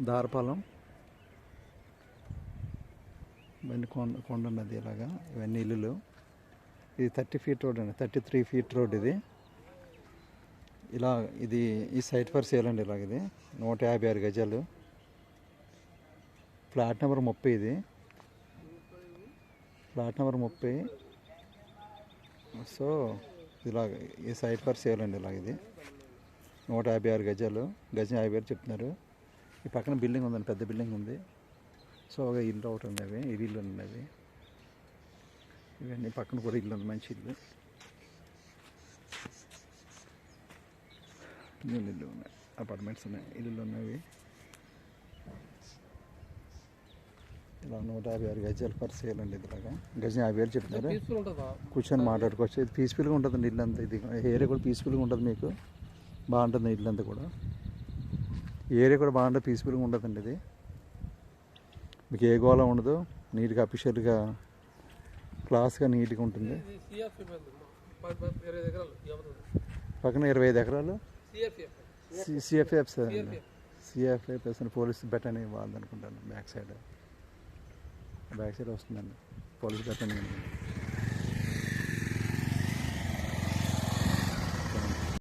దారపాలెం ఇవన్నీ కొండ నది ఇలాగా ఇవన్నీ ఇల్లులు. ఇది 30 ఫీట్ రోడ్ అండి, 33 ఫీట్ రోడ్ ఇది. ఇలా ఇది ఈ సైట్ ఫర్ సేల్ అండి. ఇలాగ ఇది 156 గజాలు, ఫ్లాట్ నెంబర్ 30. ఇది ఫ్లాట్ నెంబర్ 30. సో ఇలాగ ఈ సైట్ ఫర్ సేల్ అండి. ఇలాగ ఇది 156 గజాలు, గజం 50,000 చెప్తున్నారు. ఈ పక్కన బిల్డింగ్ ఉందండి, పెద్ద బిల్డింగ్ ఉంది. సో ఒక ఇల్లు ఒకటి ఉన్నవి, ఇది ఇల్లు ఉన్నవి. ఇవన్నీ పక్కన కూడా ఇల్లు ఉంది, మంచి ఇల్లు. ఇల్లు ఉన్నాయి, అపార్ట్మెంట్స్ ఉన్నాయి, ఇల్లు ఉన్నవి. ఇలా 156 గజాలు ఫర్ సేల్ అండి. ఇలాగా గజం 50,000 చెప్తున్నారు. కూర్చొని మాట్లాడుకోవచ్చు. ఇది పీస్ఫుల్గా ఉంటుందండి ఇల్లు అంతా. ఇది ఏరియా కూడా పీస్ఫుల్గా ఉంటుంది, మీకు బాగుంటుంది ఇల్లు అంతా కూడా. ఏరియా కూడా బాగుంటుంది, పీస్ఫుల్గా ఉంటుందండి. ఇది మీకు ఏ గోళ ఉండదు, నీట్గా అఫీషియల్గా క్లాస్గా నీట్గా ఉంటుంది. పక్కన 25 ఎకరాలు సిఎఫ్ఎఫ్ సార్, సిఎఫ్ఎఫ్ పోలీస్ బెట్ అని వాళ్ళది అనుకుంటాను. బ్యాక్ సైడ్ వస్తుందండి పోలీస్ బెట్ అని.